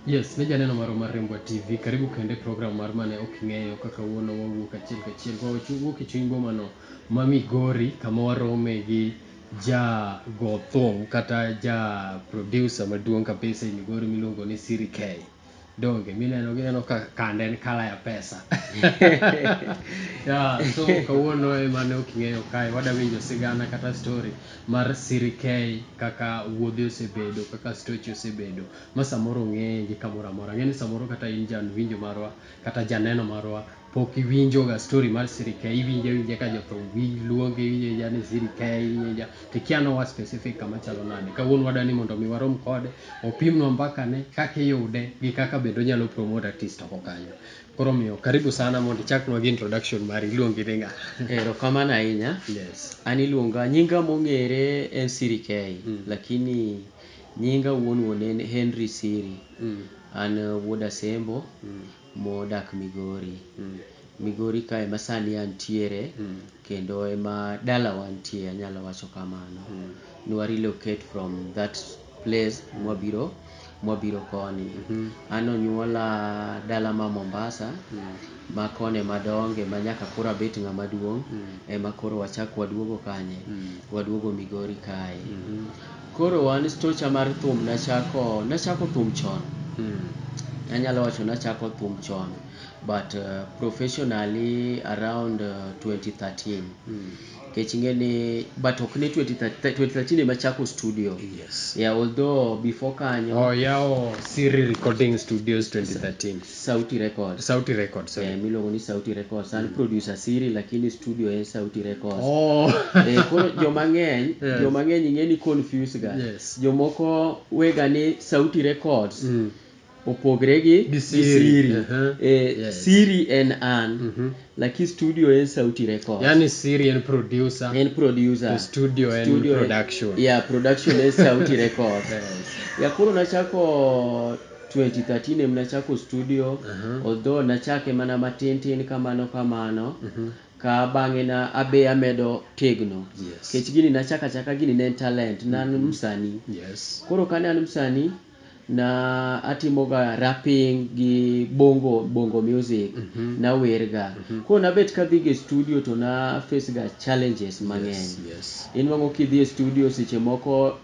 Yes, ne janeno maro mar Rembo TV. Karibu kende program mar mane ok ing'eyo kaka wuono wawuok achiel kachiel. Kwa wuok e chuny bomano ma Migori kama warome gi Jothumbe kata ja producer maduong' kabisa e Migori miluongo ni Siri K. Donge gineno ka kande en kala ya pesa. So kawuono ema ne ok ing'eyo kae wada winjo sigana kata story mar Siri K, kaka wuodhe osebedo, kaka stoche osebedo, ma samoro ng'eye gi kamoro amora. Ng'eni samoro kata in jan winjo marwa kata janeno marwa pok iwinjo ga story mar Siri K, iwinje ka Jothumbe luonge, iwinje ni Siri K, iwinje tikia no wa specific kama chalo nade. Kawuono wadani mondo mi warom kode, opimnwa mbaka ne kaka iyude gi kaka bende onyalo promote artist oko kanyo. Koro miyo karibu sana mondo ichaknwa gi introduction mari, iluongi ni ng'a? Erokamano ahinya. Yes. An nyinga mong'ere en Siri K, lakini nyinga wuon en Henry Siri. An wuod Asembo modak Migori. Migori kae ema sani antiere, kendo ema dalawa nitie, anyalo wacho kamano. Nwa relocate from that place mwabiro koni. An onyuola dala ma Mombasa, ma kone madonge ma nyaka koro abet ng'ama duong', ema koro wachak waduogo kanye, waduogo Migori kae. Koro wan stocha mar thum nachako thum chon. Anyalo wacho nachako thum chon, but professionally around 2013. Kech ing'eni, but ok ne 2013 ema chako studio. Yes. Yeah, although before kanyo yao Siri Recording Studios 2013. Sauti Records. Sorry. Miluongo ni Sauti Records. An producer Siri, lakini studio en Sauti Records. Koro joma ng'eny ing'eni confuse ga. Yes. Jomoko wega ni Sauti Records opogre gi Siri. Yes. Siri en an, lakini studio en Sauti Records. Yani Siri en producer. The studio en production. Production en Sauti Records. Yes. Koro nachako 2013 em nachako studio, although nachake mana matin kamano. Ka bang'e na abe amedo tegno. Yes. Kech gini nachaka gini ne talent, nan msani. Yes. Koro kane an msani, na atimoga rapping gi bongo music, na werga. Koro nabet kadhi ge studio to na face ga challenges mang'eny. Yes. Inwang'o kidhi e studio seche moko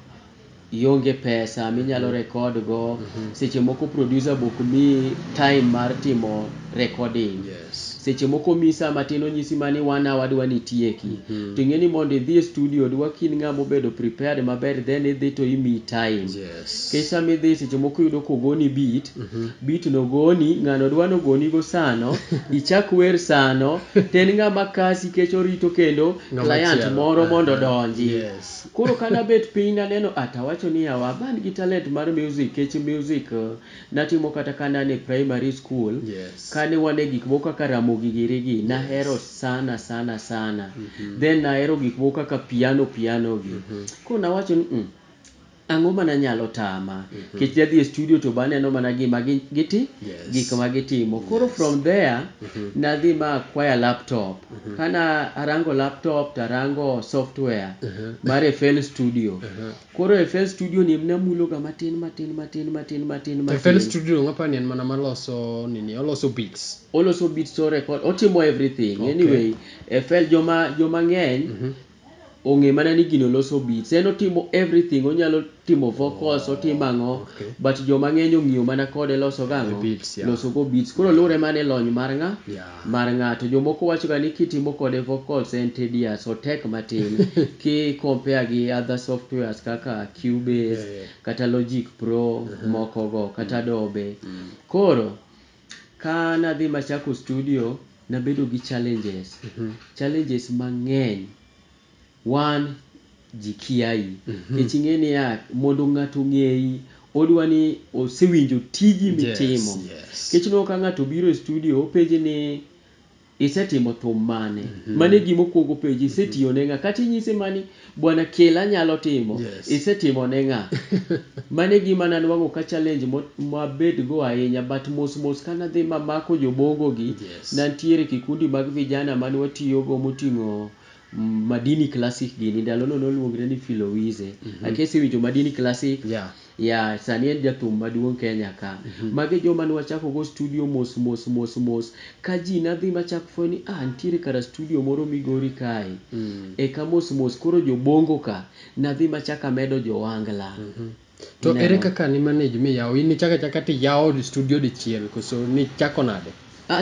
ionge pesa minyalo record go, seche moko producer bok mi time mar timo recording. Yes. Seche moko misa matin onyisi mani 1 hour dwani tieki. To ing'eni mondo idhi e studio dwa kin ng'ama obedo prepared maber, then idhi to imi time. Yes. Kech sama idhi seche moko yudo kogoni beat no goni, ng'ano dwano goni go sano, ichak wer sano, ten ng'ama kasi kech orito kendo client moro mondo donji. Yes. Koro kana bet piny naneno atawacho ni yawa ban gi talent mar music, kech music natimo kata kana ne primary school. Yes. Kane wane gik moko kaka Ramogi Girigi, nahero sana. Then nahero gik moko kaka piano gi. Koro nawacho ni ang'o mana nyalo tama. Kech jadhi e studio to baneno mana gima gik ma gitimo. Koro from there nadhi ma acquire laptop. Kana arango laptop tarango software mar FL Studio. Koro FL Studio ni namulo ga matin. FL Studio ng'apani en mana maloso nini, oloso beats. Oloso beats to record, otimo everything. Okay. Anyway, FL joma ng'eny ong'e mana ni gino loso beats. En otimo everything, onyalo timo vocals, otimo ang'o. Okay. But joma ng'eny ong'iyo mana kode loso gang'o. Loso go beats. Koro lure mane lony mar ng'ato. Jomoko wacho ga ni kitimo kode vocals en tedious, otek matin. Ki compare gi other softwares kaka Cubase, kata Logic Pro, moko go, kata Adobe. Koro ka nadhi machako studio, nabedo gi challenges mang'eny. One, jikiai. Kech ing'eni mondo ng'ato ng'eyi, odwani osewinjo tiji mitimo. Yes. Kech no ka ng'ato biro e studio, openji ni isetimo thum mane. Mane gima okuongo penji, isetiyo ne ng'a. Kata inyise mani bwana kela nyalo timo. Yes. Isetimo ne ng'a. Mane gima nanwang'o ka challenge mabed go ahinya, but mos kana dhi mamako jobongo gi. Yes. Nantiere kikundi mag vijana mane watiyo go moting'o Madini Classic gini ndalo no noluongre ni Filowize. Akesi winjo Madini Classic. Ya sani en jathum maduong' Kenya ka. Mage joma nwachako go studio mos ka ji nadhi machak fweni nitiere kara studio moro Migori kae. Eka mos koro jobongo ka nadhi machaka medo jowangla. To ere kaka ni manage miyawo in chaka tiyawo studio dichiel koso ni chako nade?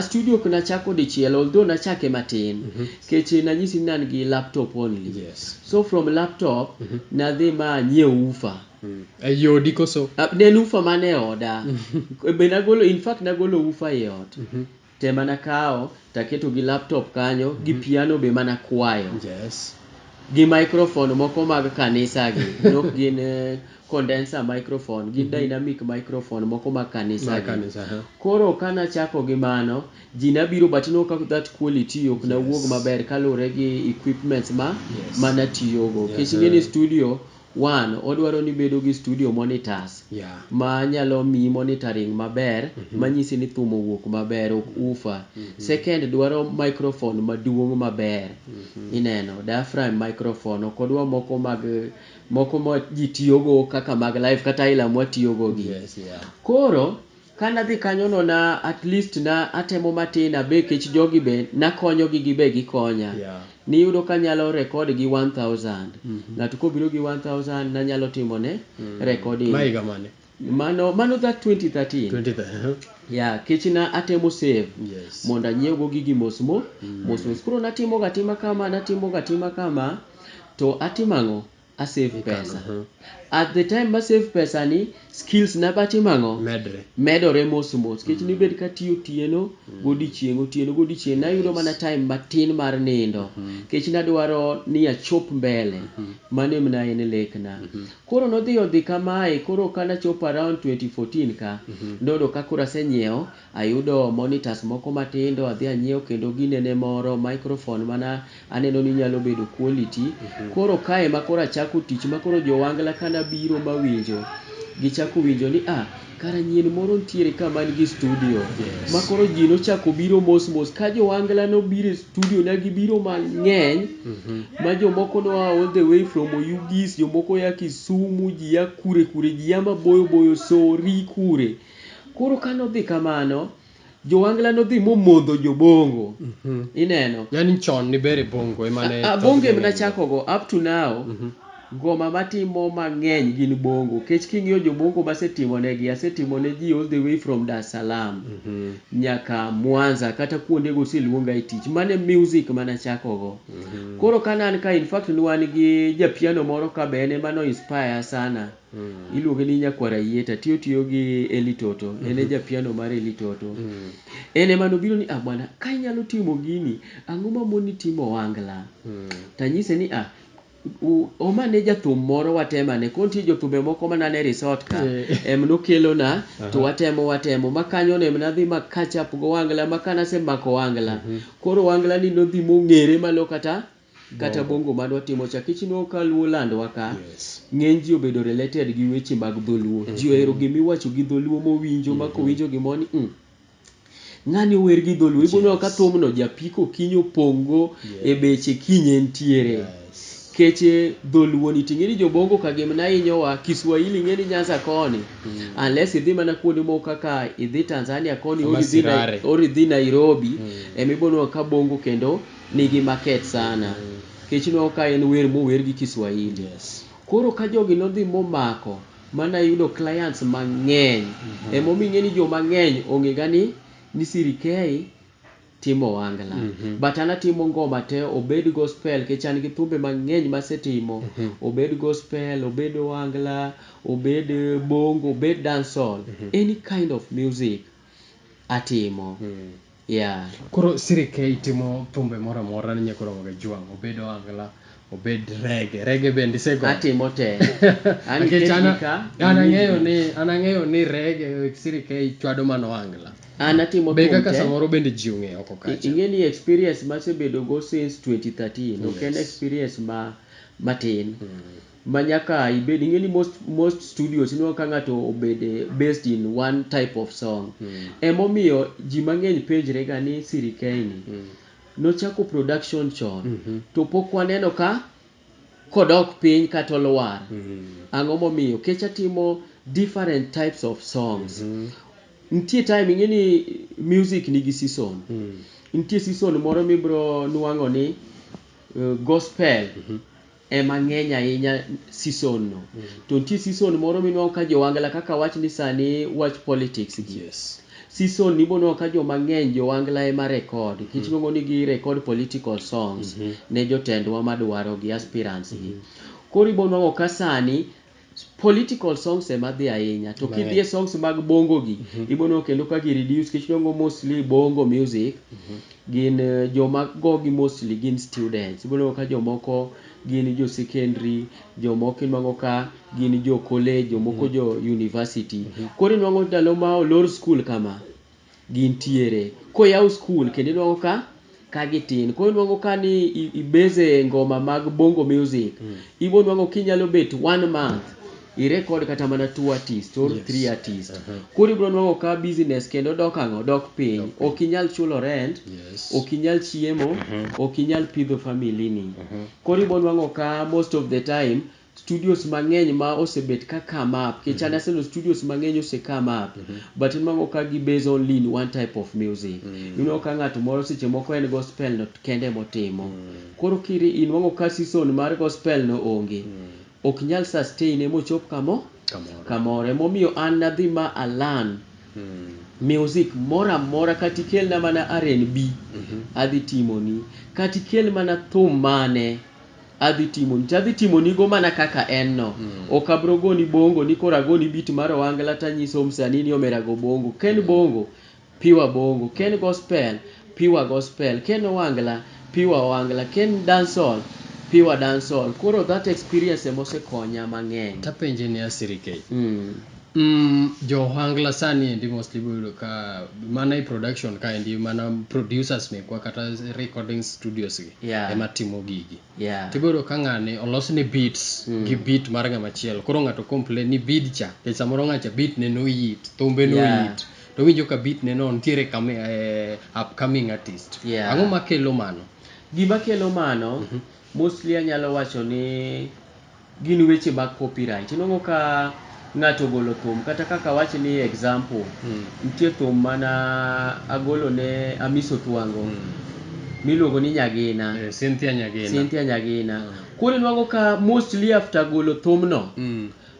Studio kuna chako dichiel, although nachake matin. Keche nanyisi ni an gi laptop only. So from laptop nadhi ma nyiew ufa. Yodi koso? Ne ufa mane oda. Be nagolo, in fact nagolo ufa e ot. Te manakao taketo gi laptop kanyo gi piano be manakwayo. Gi microphone moko mag kanisa gi. Nok gin condenser microphone, gi dynamic microphone moko mag kanisa gi. Koro kana chako gi mano, ji nabiro but no kaka that quality ok na wuog maber kalure gi equipments mana tiyogo. Kishingeni studio one, odwaro ni bedo gi studio monitors ma nyalo mi monitoring maber, manyisi ni thum owuok maber, ok ufa. Second, dwaro microphone maduong' maber. Ineno, diaphragm microphone, ok odwa moko ma ji tiyogo kaka mag live kata ila mwatiyogo gi. Koro kana dhi kanyo no na at least na atemo matina be kech jogi be nakonyo gi be gikonya. Niyudo kanyalo record gi 1000. Ng'ato kobiro gi 1000 nanyalo timone recording. Maiga mane? Mano that 2013. Kech na atemo save. Mondo anyiew go gigi mos. Koro natimo gatima kama to atimango a save pesa. At the time ma save pesa ni skills na batimango medore mos. Kech ni bed katiyo tieno godichieng' na yudo mana time matin mar nindo. Kech nadwaro ni achop mbele. Mane mna en lekna. Koro nodhi kamae, koro kana chopo around 2014 ka, nodo ka koro asenyiewo, ayudo monitors moko matindo, adhi anyiewo kendo ginene moro, microphone mana aneno ni nyalo bedo quality. Koro kae ma koro achako tich ma koro jowangla kana biro mawinjo, gichako winjo ni kara nyien moro ntiere ka man gi studio. Ma koro ji nochako biro mos ka jowangla no biro studio na gibiro mang'eny. Ma jomoko noa all the way from Oyugis, jomoko ya Kisumu, ji ya kure, ji ya maboyo Sori kure. Koro kanodhi kamano, jowangla nodhi momodho jobongo. Ineno. Yani chon ni bere bongo emane bongo emana chako go up to now. Goma matimo mang'eny gin bongo. Kech king'iyo jobongo asetimone ji all the way from Dar es Salaam nyaka Mwanza kata kuonde go siluonga e tich. Mane music mana chako go. Koro kana an ka in fact nwan gi japiano moro ka be ene mano inspire sana. Iluonge ni Nyakwara Yieta, tiyo gi Elitoto. Ene japiano mar Elitoto. Ene mano biro ni bwana ka inyalo timo gini, ang'o ma moni timo wangla. Tanyise ni omane jathum moro watemane, konti jothumbe moko manane resort ka nokelo na to watemo makanyo ne mnadhi makachap go wangla makana se mako wangla. Koro wangla ni nodhi mong'ere malo kata bongo madwa timo chakich no kaluo landwa ka. Ng'eny ji obedo related gi weche mag dholuo. Ji ohero gimiwacho gi dholuo mowinjo mako winjo gimoni ng'ani ower gi dholuo. Ibono ka thum no japiko kinyo pongo e beche kinye ntiere. Keche dholuo ni ting'eni jobongo ka gimna inyowa Kiswahili ng'eni Nyanza koni. Unless idhi mana kuonde moko kaka idhi Tanzania koni or idhi Nairobi, emibono ka bongo kendo nigi market sana. Kech no ka en wer mower gi Kiswahili. Koro ka jogi nodhi momako, mana yudo clients mang'eny. Emomi ng'eni jo mang'eny ong'ega ni Sirikei timo wangla. But anatimo ngoma te, obed gospel, kech an gi thumbe mang'eny masetimo. Obed gospel, obed wangla, obed bongo, obed dancehall. Any kind of music atimo. Koro Sirikei timo thumbe mora mora ni nyakoro ga juang, obed wangla, obed reggae bende sego. Atimo te. Anang'eyo ni reggae Sirikei chwado mano wangla. Anatimo be kaka samoro bende ji ong'eyo oko kacha. Ing'eni experience masebedo go since 2013. Ok en experience matin. Manyaka ibed ing'eni most studios ino ka ng'ato obede based in one type of song. Emomiyo ji mang'eny penjre ga ni Sirikei ni nochako production chon to pok waneno ka kodok piny kata olwar. Ang'o momiyo kecha timo different types of songs. Nitie time ing'eni music nigi season. Nitie season moro mibro nuang'o ni gospel ema ng'eny ahinya season no. To nitie season moro minuang'o ka jowangla kaka wach ni sani wach politics gi. Yes. Season ni bono ka joma ng'eny jowangla ema record. Kich luongo ni gi record political songs ne jotendwa madwaro gi aspirants gi. Koro ibonuang'o ka sani political songs ema dhi ahinya. To kidhie songs mag bongo gi ibonuang'o kendo ka gi reduce kich luongo mostly bongo music. Gin joma gogi mostly gin students. Ibonuang'o ka jomoko gin jo secondary, jomoko inuang'o ka gin jo college, jomoko jo university. Koro inuang'o ndalo ma olor school kama gin tiere. Koyaw school kendo inuang'o ka gitin. Koro inuang'o ka ni ibeze ngoma mag bongo music. Ibonuang'o kinyalo bet 1 month i-record kata mana 2 artists or 3 artists. Koro ibonuang'o ka business kendo dok ang'o dok piny. Ok inyal chulo rent, ok inyal chiemo, ok inyal pidho family ni. Koro ibonuang'o ka most of the time studios mang'eny ma osebet ka come up. Kichana seno studios mang'eny ose come up. But inuang'o ka gi base only in one type of music. Inuang'o ka ng'ato moro seche moko en gospel no kende motimo. Koro inuang'o ka season mar gospel no onge. Ok nyal sustain mochop kamoro. Emomiyo an nadhi ma alan music mora mora katikelna mana R&B adhi timoni. Katikel mana thum mane adhi timoni. Tadhi timoni go mana kaka en no. Ok abro goni bongo ni kora goni beat mar owangla tanyiso msanii ni omera go bongo. Ken bongo, pure bongo. Ken gospel, pure gospel. Ken owangla, pure owangla. Ken dancehall, pure dancehall. Koro that experience emose konya mang'eny. Tapenje ni Asirikei. Jo hangla sani endi mostly budo ka mana i production ka endi mana producers mekwa kata recording studios gi ema timo gigi. Tibudo ka ng'ani olosni beats gi beat mar ng'ama chielo. Koro ng'ato complain ni beat cha ke samoro ng'acha beat ne no yit, thumbe no yit. To winjo ka beat ne no ntiere kama upcoming artist. Ang'o makelo mano? Gima kelo mano mostly anyalo wacho ni gin weche mag copyright. Inongo ka ng'ato golo thum kata kaka wach ni example nitie thum mana agolo ne Amiso Twango miluongo ni Nyagina, Cynthia Nyagina. Koro inuang'o ka mostly after golo thum no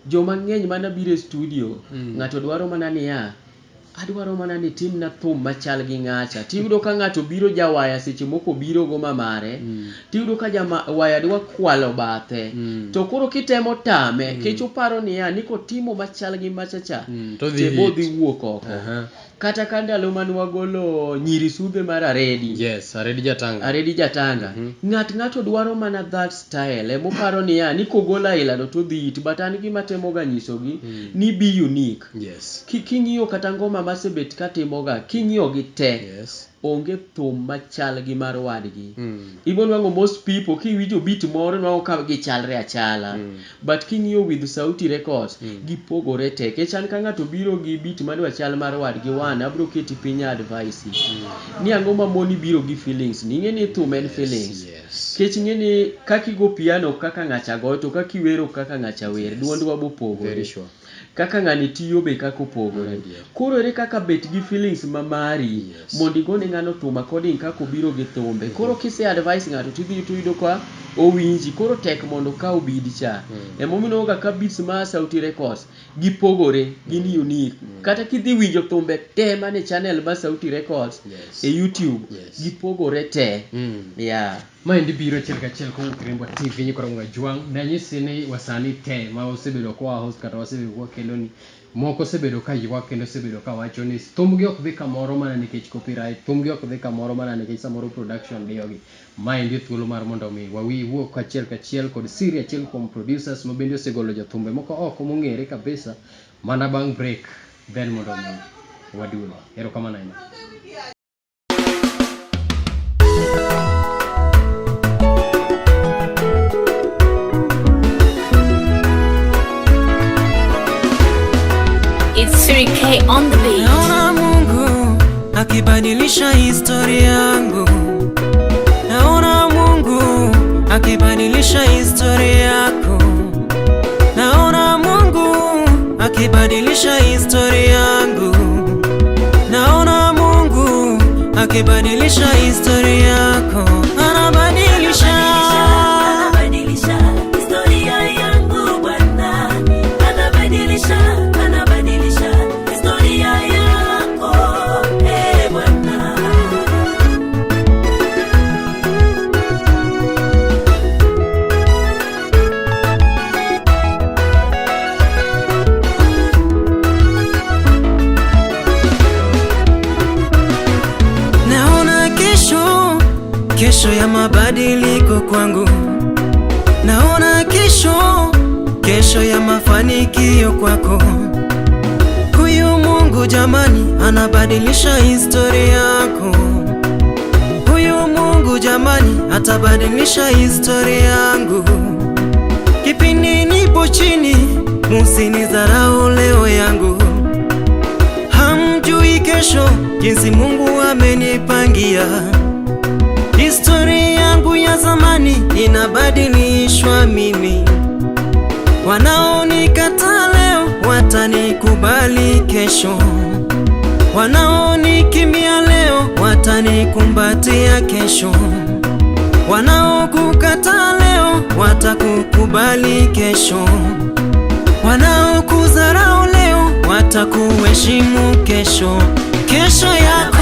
joma ng'eny mana biro e studio ng'ato dwaro mana niya adwaro mana ni timna thum machal gi ng'acha. Tiyudo ka ng'ato biro jawaya seche moko biro go mamare. Tiyudo ka waya dwa kwalo bathe. To koro kitemo tame kech oparo niya ni kotimo machal gi machacha tebo dhi wuok oko. Kata ka ndalo mane wagolo nyiri sudhe mar Aredi. Yes, Aredi Jatanga. Aredi Jatanga. Ng'ato dwaro mana that style. Moparo niya ni kogola ilano to dhi it. But an gima temo ga nyisogi ni be unique. Yes. King'iyo kata ngoma masebet katimoga king'iyo gi te onge thum machal gi mar wadgi. Ibonuang'o most people kiwinjo beat moro nuang'o ka gichalre achala. But king'iyo with Sauti Records gipogore te. Kechan ka ng'ato biro gi beat madwa chal mar wadgi wan abro keti piny advice ni ang'o ma moni biro gi feelings ni ing'eni thum en feelings. Kech ing'eni kakigo piano kaka ng'acha go to kakiwero kaka ng'acha wer duondwa bopogore. Very sure. Kaka ng'ani tiyo be kako pogore. Koro ere kaka bet gi feelings mamari mondo igone ng'ano thum according kako biro gi thumbe. Koro kise advice ng'ato tidhi tuyudo ka owinji koro tek mondo ka obidi cha. Emomiyo ka beats ma Sauti Records gipogore gin unique. Kata kidhi winjo thumbe te mane channel ma Sauti Records e YouTube gipogore te. Ma endi biro achiel kachiel kowuok Rimbwa TV nyikoro Jwang. Ne anyisi ni wasani te ma osebedo kwa host kata osebedo kwa Kendo ni moko osebedo ka ywak kendo osebedo ka wacho ni thumgi ok dhi kamoro mana nikech copyright, thumgi ok dhi kamoro mana nikech samoro production diyogi. Ma endi thuolo mar mondo mi wuok achiel kachiel kod siri achiel kuom producers ma bende osegolo jothumbe moko oko mong'ere kabisa mana bang' break then mondo mi waduogi. Erokamano ahinya. It's 3K on the beat. Naona Mungu akibadilisha historia yangu. anabadilisha historia yako, anabadilisha historia yangu Bwana, anabadilisha historia yako Bwana. Naona kesho ya mabadiliko kwangu, naona kesho ya mafanikio kwako. Huyu Mungu jamani, anabadilisha historia yako. Huyu Mungu jamani, atabadilisha historia yangu. Kipindi nipo chini, musinidharau leo yangu. Hamjui kesho jinsi Mungu amenipangia. Historia yangu ya zamani inabadilishwa mimi. Wanaonikataa leo watanikubali kesho. Wanaonikimbia leo watanikumbatia kesho. Wanaokukataa leo watakukubali kesho. Wanaokudharau leo watakuheshimu kesho. Kesho yako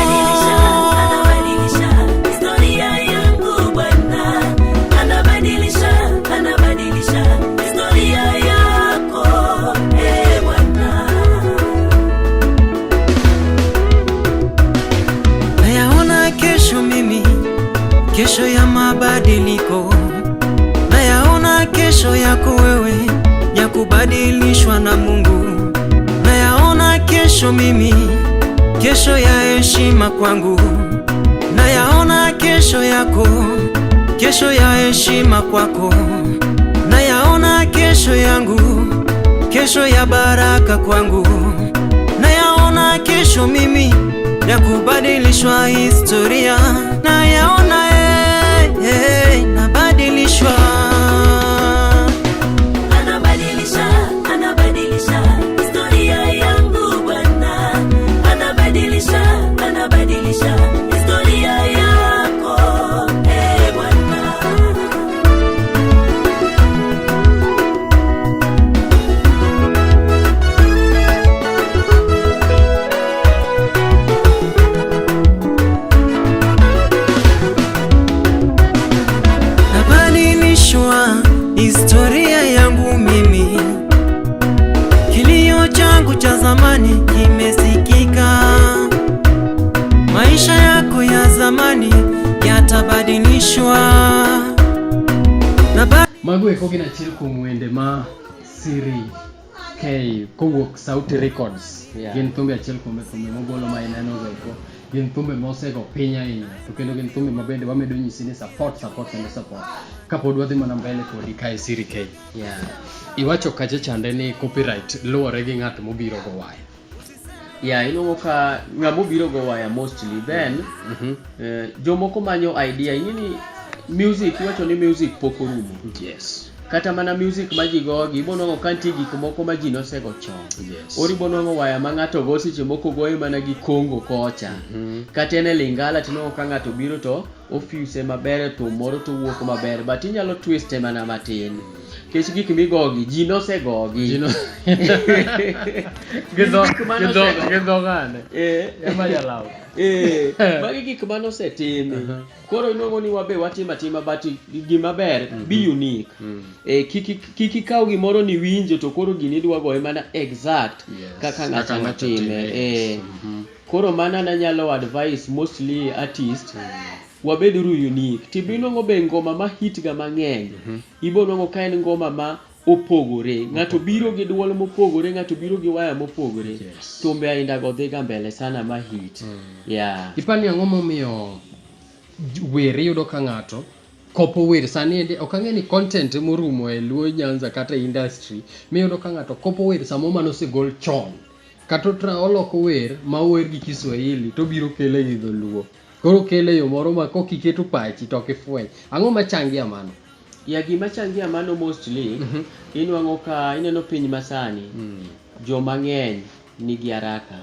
kesho ya mabadiliko, nayaona kesho yako wewe ya kubadilishwa na Mungu. Nayaona kesho mimi, kesho ya heshima kwangu. Nayaona kesho yako, kesho ya heshima kwako. Nayaona kesho yangu, kesho ya baraka kwangu. Nayaona kesho mimi ya kubadilishwa historia. Nayaona nabadilishwa. Anabadilisha historia yangu Bwana, anabadilisha historia yako Bwana. Historia yangu mimi, kilio changu cha zamani kimesikika. Maisha yako ya zamani yatabadilishwa. Mago eko gina chill kumwende ma Siri K kowuok Sauti Records. Gin thumbe achiel kuome mogolo ma ineno go eko. Gin thumbe mosego piny ahinya, to kendo gin thumbe mabende wamedo nyisi ni support. Kapod wadhi mana mbele kodi kae Siri K. Iwacho kacha chande ni copyright luwore gi ng'at mobiro go waya. Iluongo ka ng'amo biro go waya mostly then jomoko manyo idea. Ing'eni music, iwacho ni music pok orumo. Yes. Kata mana music ma ji gogi, ibonwang'o ka nitie gik moko ma ji nosego chon. Yes. Ori ibonwang'o waya ma ng'ato go seche moko goye mana gi kongo kocha. Kata en e Lingala tinwang'o ka ng'ato biro to ofuse maber, thum moro to wuok maber, but inyalo twist mana matin. Kech gik migogi ji nosegogi. Gidhogane. Ema jalaw. Magi gik manosetimi. Koro inwang'o ni wabe watima but gima ber be unique. Kik ikaw gimoro ni winjo to koro gini idwa goye mana exact kaka ng'ato notime. Koro mana nanyalo advice mostly artist wabeduru unique. Tibinwang'o be ngoma ma hit ga mang'eny. Ibonwang'o ka en ngoma ma opogore. Ng'ato biro gi duol mopogore, ng'ato biro gi waya mopogore. Thumbe ainda go dhiga mbele sana ma hit. Ipani ang'o momiyo wer yudo ka ng'ato kopo wer sani ok ang'e ni content morumo e Luo Nyanza kata industry miyudo ka ng'ato kopo wer samo manosegol chon kata oloko wer ma wer gi Kiswahili to biro kele gi dholuo. Koro kele yo moro ma kokiketo pachi to kifweny. Ang'o machangia mano? Gima changia mano mostly inwang'o ka ineno piny masani joma ng'eny nigi haraka.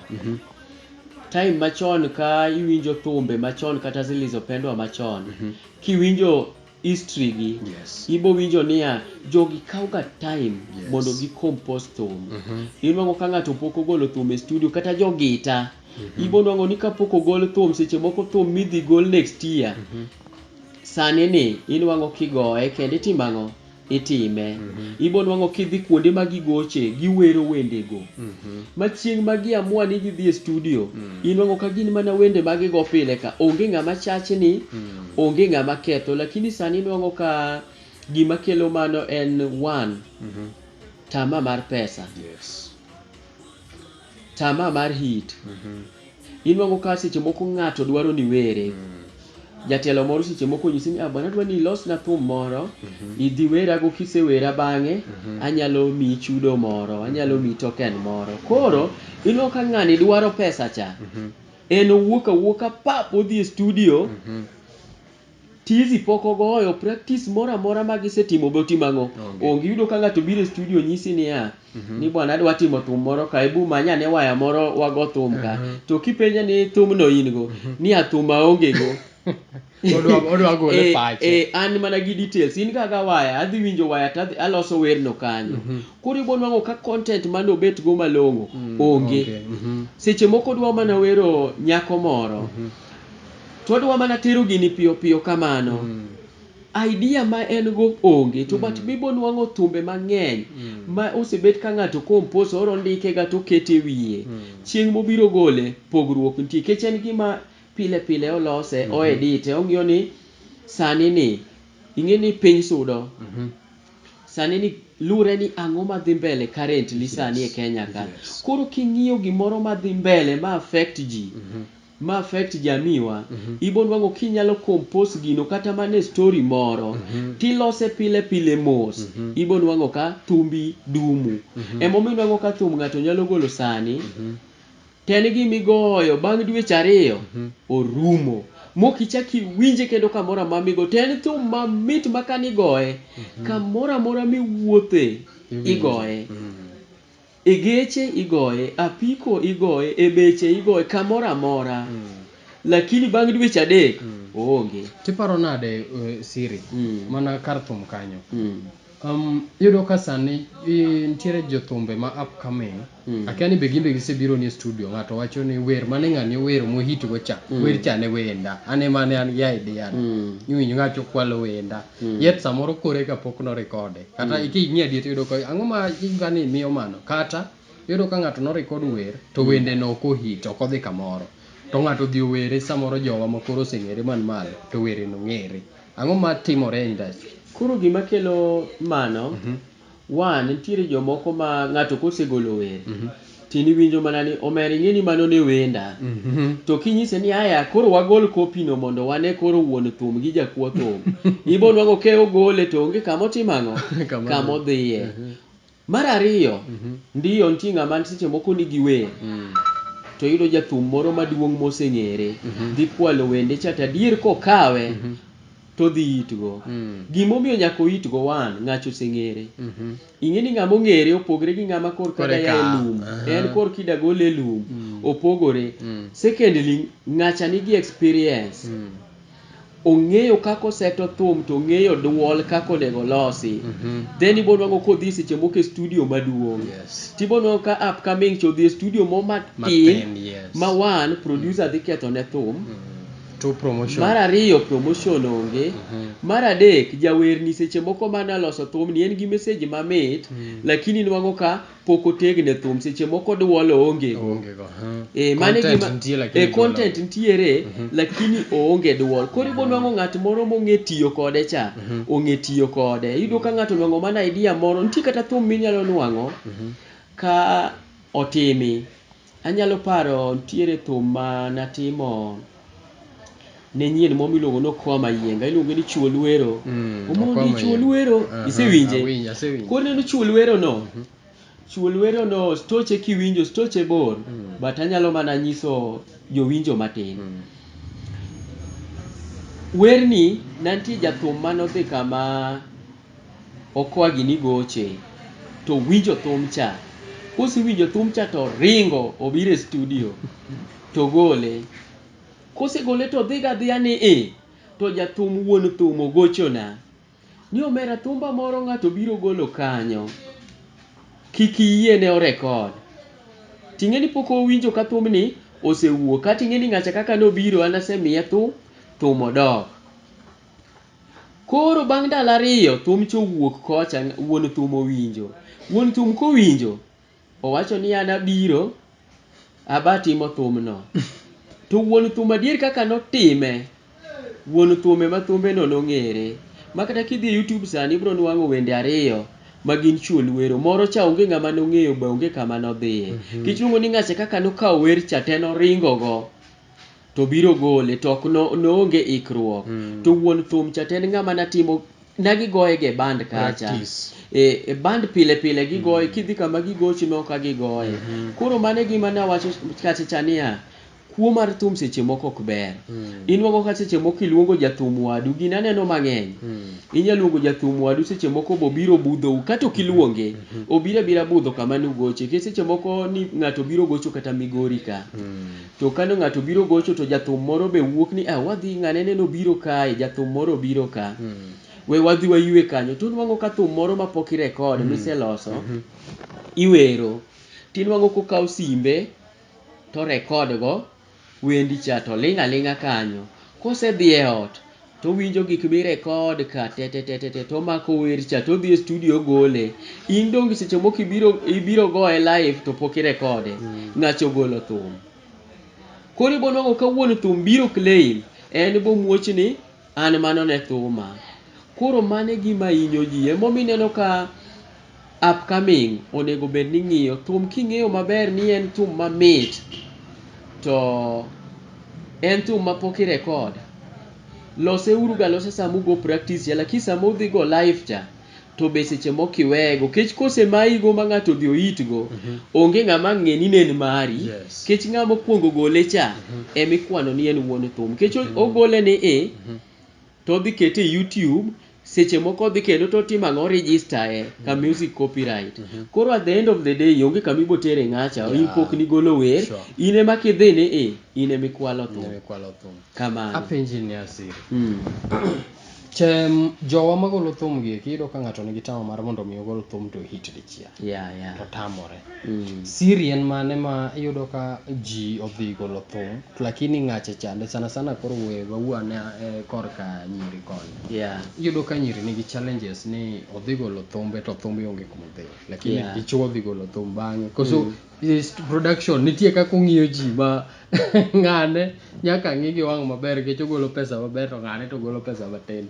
time machon ka iwinjo thumbe machon kata zilizopendwa machon kiwinjo history gi ibo winjo niya jogi kauga time mondo gi compose thum inwango ka ng'ato pok ogolo thum e studio kata jogita ibo nwango ni kapok ogol thum seche moko thum midhi gol next year sani ni inwango kigoye kendo itimango itime ibo nwango kidhi kuonde ma gigoche giwero wendego machieng magi amua ni gidhi e studio inwango ka gin mana wende magigo pile ka onge ng'ama chachni onge ng'ama ketho lakini sani inwango ka gima kelo mano en one tama mar pesa tama mar hit inwango ka seche moko ng'ato dwaro ni were jatelo moro seche moko nyisi ni bwana dwa ni los na thum moro idhi wera go kisewera bang'e anyalo mi chudo moro anyalo mi token moro koro inwango ka ng'ani dwaro pesa cha en wuoka pap odhi e studio tizi poko goyo practice mora magisetimo botimango onge yudo ka ng'ato biro e studio nyisi ni ni bwana dwa timo thum moro ka ibu manya ne waya moro wago thum ka to kipenja ni thum no in go ni thum aonge go odwa gole pache an mana gi details in kaga waya adhi winjo waya to aloso werno kanyo koro ibo nwango ka content mano bet go malongo onge seche moko dwa mana wero nyako moro to dwa mana tero gini piyo kamano idea ma en go onge to but bibo nwango thumbe mang'eny ma osebet ka ng'ato compose oro ndike ga to kete wiye chieng mobiro gole pogruok nitie kech en gima pile olose o edite ong'iyo ni sani ni ing'eni piny sudo sani ni lure ni ang'o madhi mbele currently sani e Kenya ka koro king'iyo gimoro madhi mbele ma affect ji ma affect jamiwa ibo nwango kinyalo compose gino kata mane story moro tilose pile mos ibo nwango ka thumbi dumu emomi nwango ka thum ng'ato nyalo golo sani teni gimigoyo bang' dweche 2 orumo mokichaki winje kendo kamora mamigo teni thum mamit makanigoye kamora miwuothe igoye e geche igoye apiko igoye e beche igoye kamora lakini bang' dweche 3 oonge tiparo nade siri mana kar thum kanyo yudo ka sani ntiere jothumbe ma upcoming akia ni be gimbe gisebiro ni studio ng'ato wacho ni wer mane ng'ani wero mohit go cha wer cha ne wenda ane mane an ya idea ni ng'ato kwalo wenda yet samoro kore ka pok no rekode kata iking'e diet yudo ka ang'o ma ingani miyo mano kata yudo ka ng'ato no record wer to wende no ko hit ok odhi kamoro to ng'ato dhi were samoro jowa makoro oseng'ere man malo to were no ng'ere ang'o ma timore e industry koro gima kelo mano one ntiere jomoko ma ng'ato kosegolo wer tini winjo mana ni omer ing'eni mano ne wenda to kinyise ni aya koro wagol copy no mondo wane koro wuon thum gi jakuo thum ibo nwango ke ogole to onge kamotimang'o kamodhiye mar 2 ndiyo ntie ng'ama seche moko nigi wer to yudo jathum moro maduong' moseng'ere dhi kwalo wende cha tadier kokawe to dhi itgo gimomiyo nyako itgo wan ng'acho seng'ere ing'eni ng'amo ng'ere opogre gi ng'ama kor kada ya lum en kor kida gole lum opogore secondly ng'acha nigi experience ong'eyo kako seto thum to ong'eyo duol kako nego losi then ibo nwango kodhi seche moko e studio maduong' tibo nwango ka upcoming cho dhi studio mo matin ma one producer dhi ketho ne thum to promotion mar 2 promotion onge mar 3 jawerni seche moko mana loso thum ni en gi message mamit lakini nwango ka poko tegne thum seche moko duolo onge go mane gima content ntiere lakini oonge duol koro ibo nwango ng'at moro mong'e tiyo kode cha ong'e tiyo kode yudo ka ng'ato nwango mana idea moro ntie kata thum minyalo nwango ka otimi anyalo paro ntiere thum ma natimo ne nyien momiluongo no kwa mayenga iluongo ni chuol wero omondi chuol wero isewinje koro neno chuol wero no stoche kiwinjo stoche bor but anyalo mana nyiso jowinjo matin werni nantie jathum manodhi kama okwa gini goche to winjo thum cha kosewinjo thum cha to ringo obiro e studio to gole. Kosegole to dhiga dhia ni to jathum wuon thum ogochona ni omera thumba moro ng'ato biro golo kanyo, kik iyie ne orekod. Ting'e ni pok owinjo ka thumni osewuok, ka ting'e ni ng'acha kaka nobiro an asemiye thum odok. Koro bang' ndalo 2 thum chowuok kocha, wuon thum owinjo. Wuon thum kowinjo owacho ni an abiro abatimo thumno. To wuon thum adier kaka notime, wuon thum ema thumbe no nong'ere. Makata kidhi YouTube sani ibro nwang'o wende 2 magin chuol wero. Moro cha onge ng'ama nong'eyo ba onge kama nodhiye. Kichungo ni ng'acha kaka nokawo wer cha te noringo go to biro gole to ok noonge ikruok. To wuon thum cha te ng'ama natimo nagigoye ge band kacha. E band pile pile gigoye, kidhi kama gigochi no ka gigoye. Koro mane gima nawacho kacha chania, kuo mar thum seche moko ok ber. Inwago ka seche moko iluongo jathum wadu, gina neno mang'eny. Inyaluongo jathum wadu seche moko bobiro budhou, kata okiluonge obira bira budho kama nugoche. Ke seche moko ni ng'ato biro gocho kata Migori ka. To kano ng'ato biro gocho to jathum moro be wuok ni wadhi ng'ane neno biro kae, jathum moro biro ka. We wadhi waywe kanyo. To nwang'o ka thum moro mapok irekod miseloso iwero. Tinwang'o kokaw simbe to rekod go wendi cha to ling'a ling'a kanyo. Kosedhi e ot to winjo gik mirekod ka te to mako wer cha to dhi e studio gole. In dong seche moko ibiro goe live to pok irekode. Ng'acho golo thum. Koro ibonwang'o ka wuon thum biro claim en bo muoch ni an mano ne thuma. Koro mane gima inyo ji. Emomineno ka upcoming onego bed ni ng'iyo thum king'eyo maber ni en thum mamit to en thum mapok irekod. Lose uruga lose sama ugo practice ya, lakini sama udhi go live cha to be seche moko iwego. Kech kose maigo ma ng'ato dhi oitgo onge ng'ama ng'e ni nen mari. Kech ng'ama kuongo gole cha emikwano ni en wuon thum. Kech ogole ni to dhi kete YouTube. Seche moko dhi kendo to timo ang'o register ka music copyright. Koro at the end of the day onge kama ibotere ng'acha impok ni golo wer. Ine makidhi ni ine mikwalo thum. Kamano. Apenji ni Asiri. Jowa magolo thum gi kiyudo ka ng'ato nigi tamo mar mondo mi ogol thum to hit dichiel. To tamore. Siri en mane ma iyudo ka ji odhi golo thum lakini ng'acha chande sana koro we wawuane korka nyiri koni. Iyudo ka nyiri nigi challenges ni odhi golo thumbe to thumbe onge kuma dhi. Lakini dichuo odhi golo thum bang'e. Koso production nitie kaka ong'iyo ji ma ng'ane nyaka ng'i gi wang' maber kech ogolo pesa maber to ng'ane to golo pesa matin.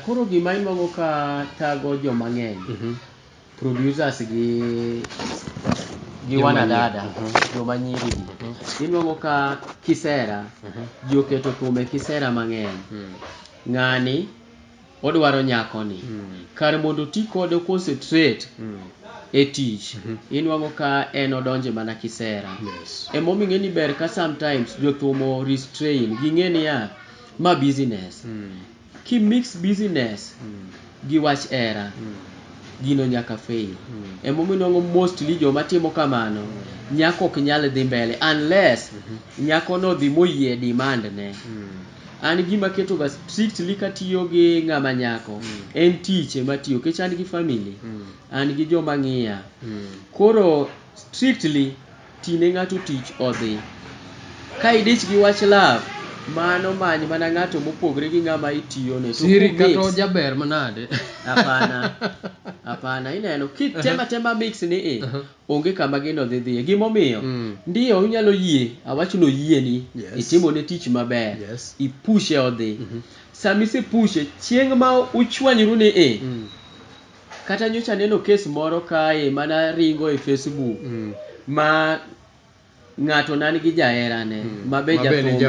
Koro gima inwago ka tago joma ng'eny, producers gi wanadada, joma nyiri gi. Inwago ka kisera, ji oketo thum e kisera mang'eny. Ng'ani odwaro nyakoni. Kar mondo ti kode concentrate e tich, inwago ka en odonje mana kisera. Emomiyo ni ber ka sometimes jothumo restrain, ging'e niya ma business. Ki mix business gi wach era gino nyaka fail. Emomiyo mostly joma timo kamano nyako ok nyal dhi mbele unless nyako no dhi moyie demand ne. An gima keto ga strictly katiyo gi ng'ama nyako en tich ema tiyo kech an gi family, an gi joma ng'iya. Koro strictly tine ng'ato tich odhi. Ka idich gi wach love mano many mana ng'ato mopogre gi ng'ama itiyo ne. Siri kato jaber manade. Apana ineno kitema mix ni onge kama gino dhi dhiye. Gimomiyo ndiyo unyalo yie, awach no yie ni itimo ne tich maber, ipushe odhi. Sami se pushe chieng' ma uchwanyru ni kata nyocha neno case moro kae mana ringo e Facebook ma ng'ato nan gi jaherane mabe jathum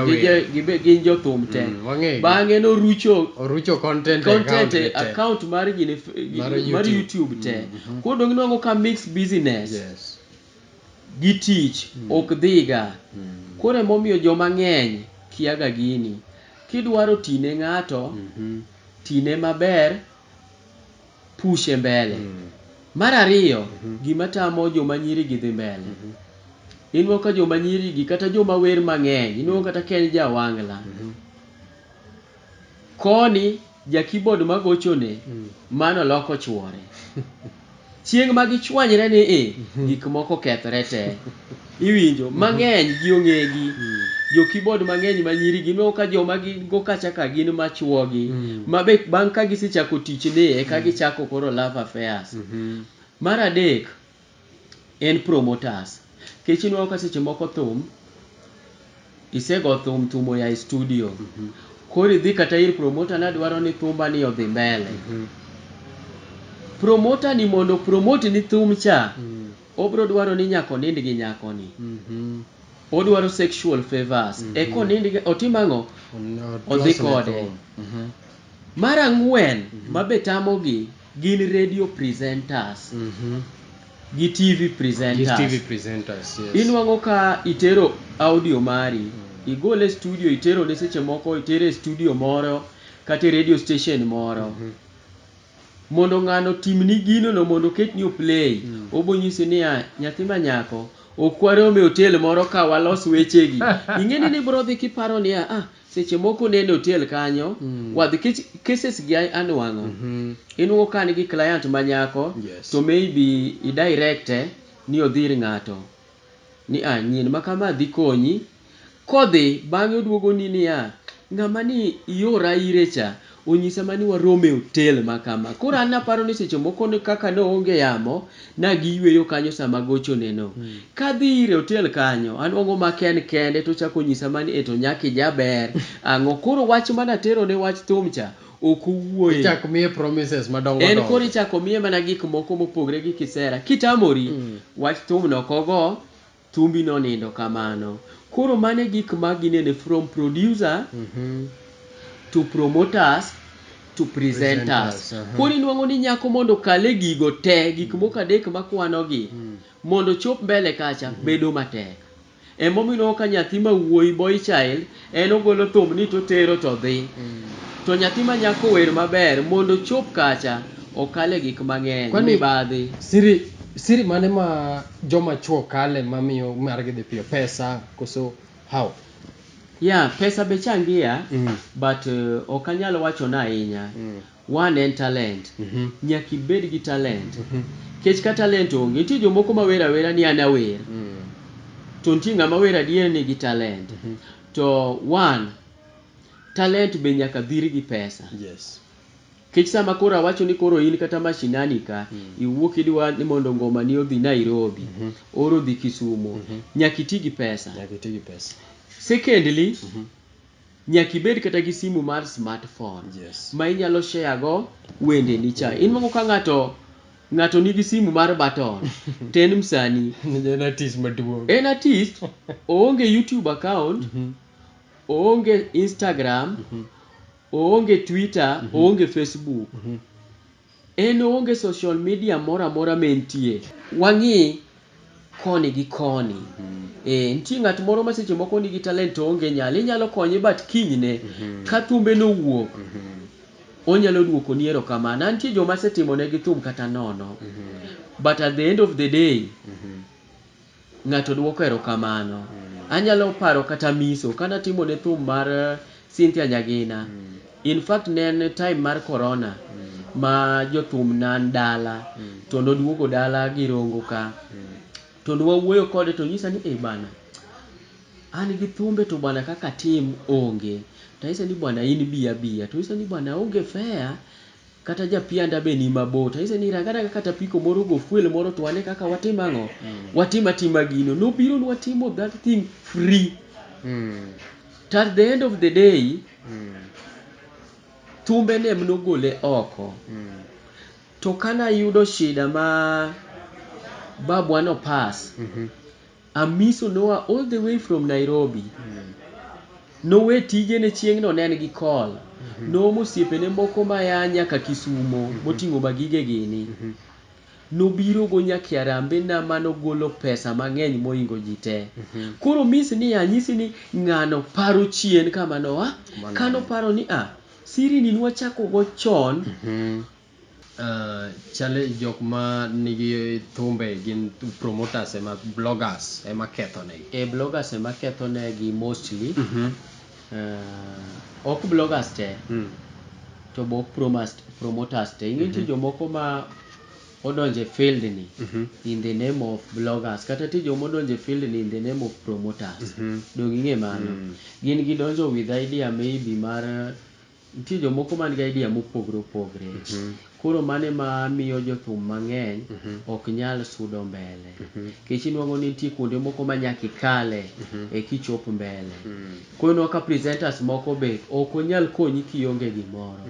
gin jothum te. Bang'e no rucho content account mar YouTube te. Koro dong nwang'o ka mix business gi tich ok dhiga. Koro emomiyo joma ng'eny kiaga gini. Kidwaro tine ng'ato tine maber, pushe mbele. Mar ariyo, gima tamo joma nyiri gi dhi mbele. Inwo ka joma nyiri gi kata joma wer mang'eny, inwo kata Ken Jawangla. Koni ja keyboard magochone mano loko chuore. Chieng' ma gichwanyre ni gik moko kethre te. Iwinjo mang'eny gi ong'egi. Jo keyboard mang'eny ma nyiri gi inwo ka joma gi go kacha ka gin machuogi. Mabe bang' ka gisechako tich ne ka gichako koro love affairs. Mar adek en promoters. Kech inwo ka seche moko thum isego thum oya e studio. Koro idhi kata ir promoter na dwaro ni thumba ni odhi mbele. Promoter ni mondo promote ni thum cha obro dwaro ni nyako nind gi nyako ni. Odwaro sexual favors. Eko nind gi otimang'o odhi kode. Mar ang'wen mabe tamo gi gin radio presenters. Gi TV presenters. Yes. Inwang'o ka itero audio mari, igole studio itero ne seche moko itere studio moro kata radio station moro. Mondo ng'ano timni gino no mondo ketni o play. Obonyisi ni nyathi ma nyako okware ome hotel moro ka walos wechegi. Ing'eni ni bro dhi kiparo ni seche moko nene hotel kanyo wadhi cases gi anwang'o. Inwo kan gi client ma nyako to maybe I direct ni odhir ng'ato ni nyin makama dhi konyi kodhi bang'e oduogo ni ng'ama ni iora ire cha onyisa mani warome hotel makama. Koro an naparo ni seche moko ni kaka no onge yamo na giyweyo kanyo sama gocho neno. Kadhi ire hotel kanyo anwang'o ma kende to chako nyisa mani to nyaki jaber. Ang'o koro wach mana tero ne wach thum cha okuwuoye. Ichako miye promises madongo. En koro ichako miye mana gik moko mopogre gi kisera. Kitamori wach thum no kogo thumbi no nindo kamano. Koro mane gik maginene from producer to promoters to presenters. Koro inwang'o ni nyako mondo kale gigo te gik moko adek makwano gi mondo chop mbele kacha bedo matek. Emomiyo ka nyathi ma wuoyi boy child en ogolo thum ni to tero to dhi. To nyathi ma nyako wer maber mondo chop kacha okale gik mang'eny mibadhi. Siri mane ma joma chuo kale mamiyo margi dhi piyo pesa koso how? Pesa be changia but okanyalo wacho na ahinya. One en talent. Nyaki bed gi talent. Kech ka talent onge nitie jomoko ma wera ni ana wer. To nitie ng'ama wer adier ni gi talent. To one talent be nyaka dhir gi pesa. Yes. Kech sama koro awacho ni koro in kata mashinani ka iwuok idwa ni mondo ngoma ni odhi Nairobi oro dhi Kisumu nyaki ti gi pesa. Secondly nyaki bed kata gi simu mar smartphone ma inyalo share go wende ni cha. Inwang'o ka ng'ato nigi simu mar button ten msani en artist oonge YouTube account oonge Instagram oonge Twitter oonge Facebook en oonge social media mora mentie. Wang'i koni gi koni. Nitie ng'at moro ma seche moko nigi talent oonge nyalo inyalo konye but kinyne ka thumbe no wuok onyalo duoko ni erokamano. Nitie joma setimo ne gi thum kata nono but at the end of the day ng'ato duoko erokamano. Anyalo paro kata miso kana timo ne thum mar Cynthia Nyagina. In fact ne time mar corona ma Jothum nan dala to noduogo dala gi Rongo ka to nwawuoyo kode to nyisa ni bana an gi thumbe to bana kaka tim onge. To isa ni bwana in biya to isa ni bwana onge fair kata japianda be ni mabor. To isa ni rangana kata piko moro go fuel moro to ane kaka watimang'o watima gino nobiro ni watimo that thing free. At the end of the day thumbe ne mnogole oko. To kana yudo shida ma babwa no pass Amiso Noah all the way from Nairobi. Nowe tije ne chieng' no nen gi call. No musiepe ne moko maya nyaka Kisumo moting'o magige gini. Nobiro go nyaka Arambe na mano golo pesa mang'eny moingo jite. Koro miss ni anyisi ni ng'ano paro chien kamano kano paro ni siri ni nwachako go chon chale jok ma nigi thumbe gin promoters ema bloggers ema kethonegi. Bloggers ema kethonegi mostly. Ok bloggers te to bok promoters te. Ing'e jomoko ma odonje field ni in the name of bloggers kata ti jomo donje field ni in the name of promoters. Dong ing'e mano. Gin gidonjo with idea maybe mar ti jomoko man gi idea mopogre. Koro mane ma miyo jothum mang'eny ok nyal sudo mbele. Kech inuango ni nitie kuonde moko ma nyaka ikale kichop mbele. Koro ka presenters moko be ok onyal konyi kionge gimoro.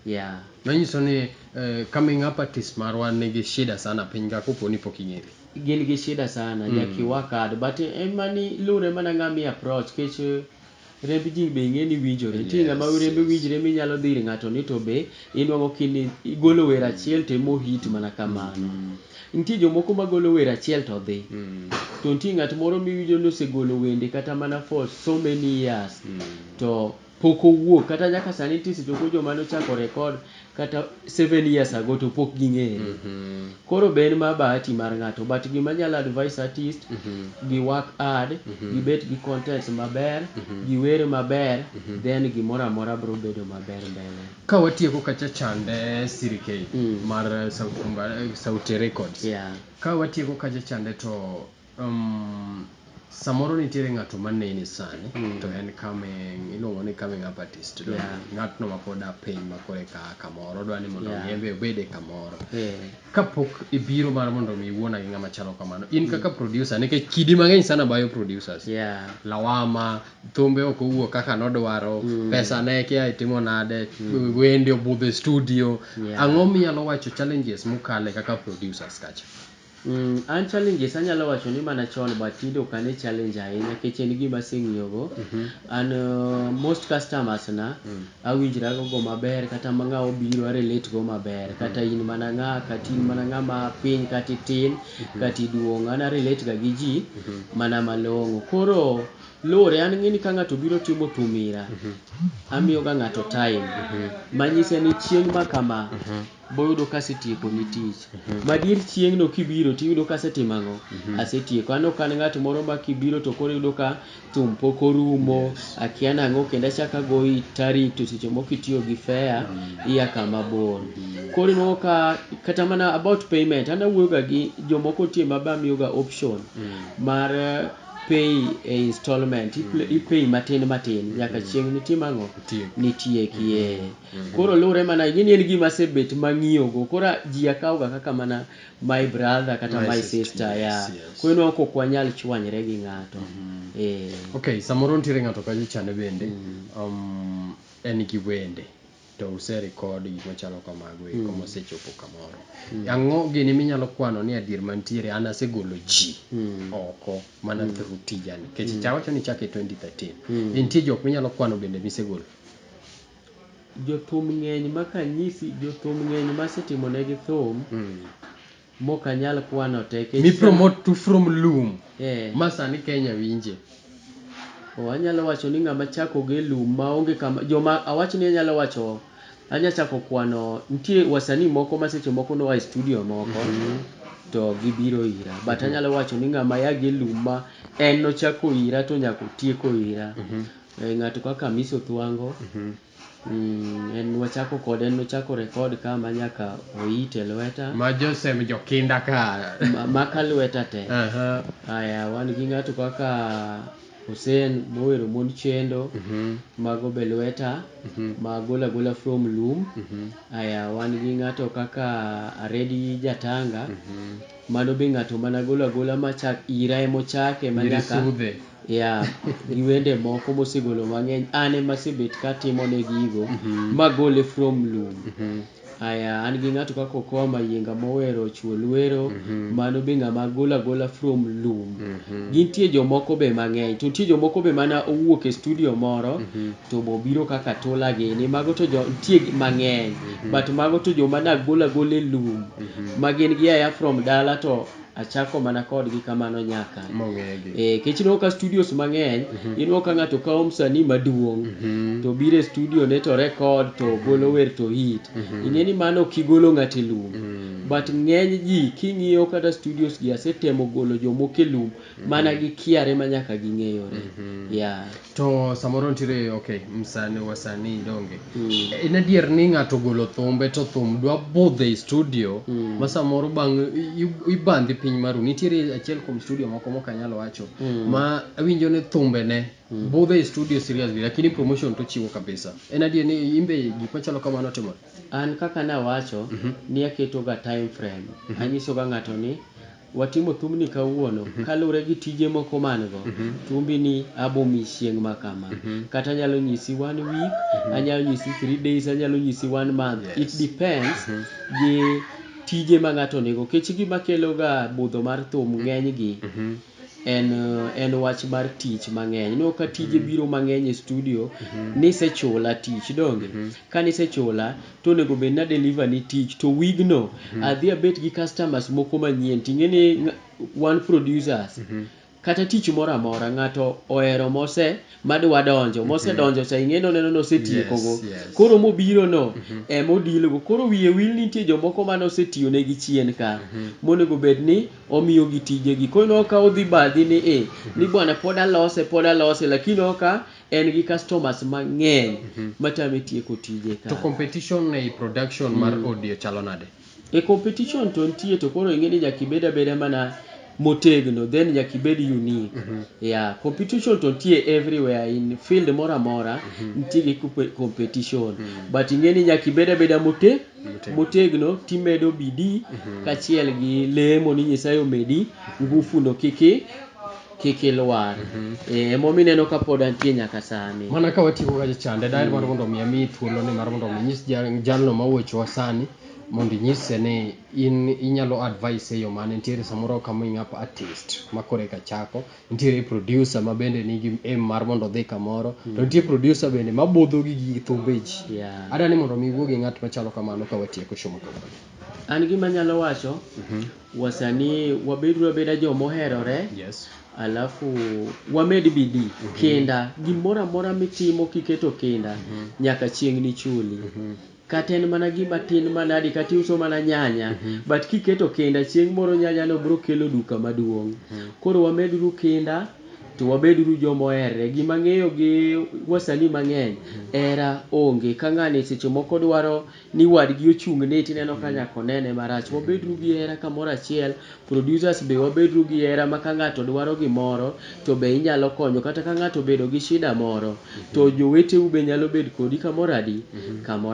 Yeah. Manyiso ni coming up artist marwa nigi shida sana piny ka kopo ni pok ing'ere. Gin gi shida sana nyaki work hard but emani lure mana ng'ami approach kech remb ji be ing'e ni winjore. Ti ng'ama rembe winjre minyalo dhir ng'ato ni to be inuango kini igolo wer achiel te mo hit mana kamano. Nitie jomoko magolo wer achiel to dhi. To nitie ng'at moro miwinjo ni osegolo wende kata mana for so many years to pok owuok kata nyaka sani tisi to joma nochako record kata 7 years ago to pok ging'ere. Koro ben ma bahati mar ng'ato but gima nyalo advice artist gi work hard gibet gi contents maber giwer maber then gimoro amora bro bedo maber mbele. Ka watieko kacha chande sirikei mar Sauti Records. Ka watieko kacha chande to samoro nitiere ng'ato maneni sani to en coming iluongo ni coming up artist. Ng'atno ma pod apiny ma kore ka kamoro dwani mondo yembe obede kamoro. Kapok ibiro mar mondo mi iwuona gi ng'ama chalo kamano in kaka producer nikech kidi mang'eny sana bayo producers. Lawama thumbe ok owuok kaka nodwaro pesa ne kia itimo nade wende obudho studio. Ang'o minyalo wacho challenges mukale kaka producers kacha? An challenges anyalo wacho ni mana chon but tido kane challenge ahinya kech en gima aseng'iyogo. An most customers na awinjra go maber kata ma ng'awo biro a relate go maber kata in mana ng'a kata in mana ng'ama piny kata tin kata duong' an relate ga gi ji mana malong'o. Koro lore an ng'eni ka ng'ato biro timo thumira amiyo ga ng'ato time manyise ni chieng' ma kama boyudo kasetieko ni tich. Madier chieng' no kibiro tiyudo kasetimo ang'o asetieko. An ok an ng'at moro ma kibiro to koro yudo ka thum pok orumo akia nang'o kendo achaka goyi tarik to seche moko itiyo gi fare iya kama bor. Koro inuango ka kata mana about payment an awuoyo ga gi jomoko tie maba miyo ga option mar pay installment ipay matin nyaka chieng' nitim ang'o nitiekie. Koro lure mana ing'eni en gima sebet mang'iyo go koro ji akaw ga kaka mana my brother kata my sister koro inuango kok wanyal chwanyre gi ng'ato. Okay, samoro nitiere ng'ato kacha chande bende en gi wende to use record gik machalo kamago como osechopo kamoro. Ang'o gini minyalo kwano ni adier mantiere an asegolo ji oko mana through tijani kech chawacho ni chake 2013 nitie jok minyalo kwano bende misegolo? Jothum ng'eny makanyisi jothum ng'eny masetimo negi thum mok anyal kwano te mi promote to from loom ma sani Kenya winje. Anyalo wacho ni ng'ama chako ge loom maonge kama joma awach ni anyalo wacho anyachako kwano nitie wasanii moko ma seche moko no wa studio moko to gibiro ira but anyalo wacho ni ng'ama yagi loom ma en nochako ira to nyaka tieko ira ng'ato kaka Miso Thwango en wachako kod en nochako record kama nyaka oite lweta ma Joseph Jokinda ka maka lweta te. Aya wan gi ng'ato kaka Hussein mowero mon chendo mago be lweta magola from loom. Aya wan gi ng'ato kaka Aredi Jatanga mano be ng'ato mana gola machak ira emochake manyaka gi wende moko mosegolo mang'eny an ema asebet katimo ne gigo magole from loom. Aya an gi ng'ato kaka Okoa Mayienga mowero Chuo Lwero mano be ng'ama gola from loom. Gintie jomoko be mang'eny to nitie jomoko be mana owuok e studio moro to bobiro kaka Tula gini mago to nitie mang'eny but mago to joma nagola e loom ma gin gi aya from dala to achako mana kodgi kamano nyaka mong'egi kech ka studios mang'eny inwo ka ng'ato kawo msanii maduong' to biro e studio ne to record to golo wer to hit ing'e ni mano kigolo ng'ato e lum but ng'eny ji king'iyo kata studios gi asetemo golo jomoko e lum mana gi kiare ma nyaka ging'eyore to samoro nitiere wasanii donge en adier ni ng'ato golo thumbe to thum dwa budho e studio ma samoro bang' ibandhi piny maru. Nitiere achiel kuom studio moko mokanyalo wacho ma awinjo ni thumbe ne budho e studio seriously lakini promotion to chiwo kabisa. En adier ni imbe gik machalo kamano timore? An kaka nawacho ni aketo ga time frame anyiso ga ng'ato ni watimo thumni kawuono kalure gi tije moko mango thumbi ni abomi chieng' makama kata nyalo nyisi 1 week anyalo nyisi 3 days anyalo nyisi 1 month it depends gi tije ma ng'ato nego kech gima kelo ga budho mar thum ng'eny gi en wach mar tich mang'eny no ka tije biro mang'eny e studio nisechula tich donge ka nisechula to nego bed na deliver ni tich to wigno adhi abet gi customers moko manyien ting'eni one producers kata tich moro amora ng'ato ohero madwa donjo mosedonjo cha ing'eno neno nosetieko go koro mobiro no emodilgo koro wiye wil nitie jomoko mane osetiyo negi chien ka monego bed ni omiyo gi tije gi koro ka odhi badhi ni bwana pod alose lakini oka en gi customers mang'eny matame tieko tije ka. To competition e production mar audio chalo nade? Competition to nitie to koro ing'eni nyaka ibed abeda mana motegno then nyaka ibed unique. Competition to nitie everywhere in field moro amora nitie gi competition but ing'eni nyaka ibed abeda motegno timedo bidii kachiel gi lemo ni Nyasaye omedi ngufu no kiki lwar emomi neno ka pod antie nyaka sani mana ka watieko ga chande daher mar mondo mi thuolo ni mar mondo mi nyis jalno mawuocho sani mondo nyise ni inyalo advice yo mane nitiere samoro coming up artist makore ka chako nitiere producer ma bende nigi mar mondo dhi kamoro to nitiere producer bende mabudho gi thumbeji adani mondo mi wuogi ng'at machalo kamano ka watieko show makoro an gima nyalo wacho wasani wabedru abeda jomoherore alafu wamed bidii kinda gimora mora mitimo kiketo kinda nyaka chieng' ni chuli kata en mana gima tin manadi kata uso mana nyanya but kiketo kinda chieng' moro nyanya no bro kelo duka maduong' koro wamedru kinda to wabedru jomoherre gima ng'eyo gi wasani mang'eny era onge ka ng'ani seche moko dwaro ni wadgi ochung'ne tineno ka nyako nene marach wabedru gi hera kamoro achiel producers be wabedru gi hera ma ka ng'ato dwaro gimoro to be inyalo konyo kata ka ng'ato bedo gi shida moro to joweteu be nyalo bed kodi kamoro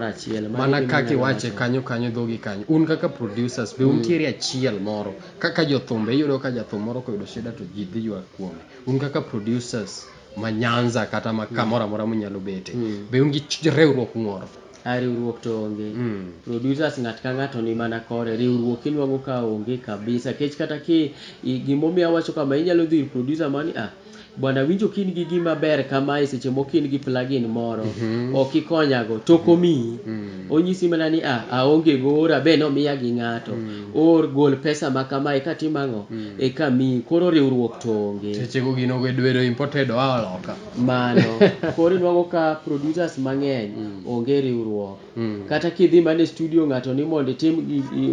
achiel mana kaka iwache kanyo dhogi kanyo un kaka producers be untiere achiel moro kaka Jothumbe iyudo ka jathum moro koyudo shida to ji dhi ywak kuome un kaka producers ma Nyanza kata ma kamoro amora munyalo bete be un gi riwruok moro? Riwruok to onge producers ng'at ka ng'ato ni mana kore riwruok inwang'o ka onge kabisa kech kata gimomiyo awacho kama inyalo dhi producer mani bwana winjo kin gi gima ber kama seche moko in gi plugin moro ok ikonyago to komi onyisi mana ni aonge go ora be no miya gi ng'ato or gol pesa ma kama e katimango e kami koro riwruok to onge seche go gino go dwedo imported oloka mano koro inwang'o ka producers mang'eny onge riwruok kata kidhi mane studio ng'ato ni mondo itim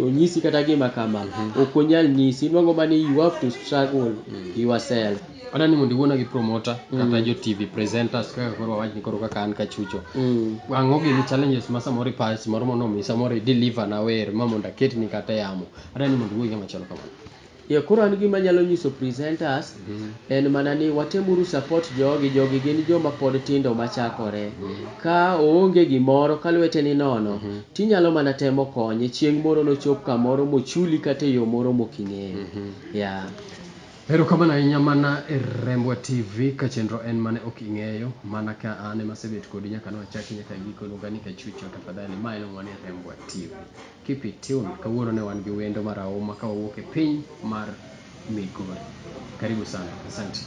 onyisi kata gima kama ok onyal nyisi inwang'o mani you have to struggle yourself. Adani mondo iwuona gi promoter kata jo TV presenters kaka koro wawach ni koro kaka an ka chucho ang'o gini challenges ma samoro ipas moro mondo mi samoro deliver na wer ma mondo aketni kata yamo adani mondo iwuogi machalo kamano koro an gima nyalo nyiso presenters en mana ni watemuru support jogi gin joma pod tindo machakore ka oonge gimoro ka lwete ni nono tinyalo mana temo konye chieng' moro nochop kamoro mochuli kata yo moro moking'eyo Erokamano ahinya mana e Rembwa TV ka chenro en mane ok ing'eyo mana ka an ema asebet kodi nyaka nwachaki nyaka giko luonga ni Kachucho tafadhali ma iluongo ni Rembwa TV. Keep it tuned. Kawuono ne wan gi wendo marahuma ka wawuok e piny mar Migori. Karibu sana. Asante.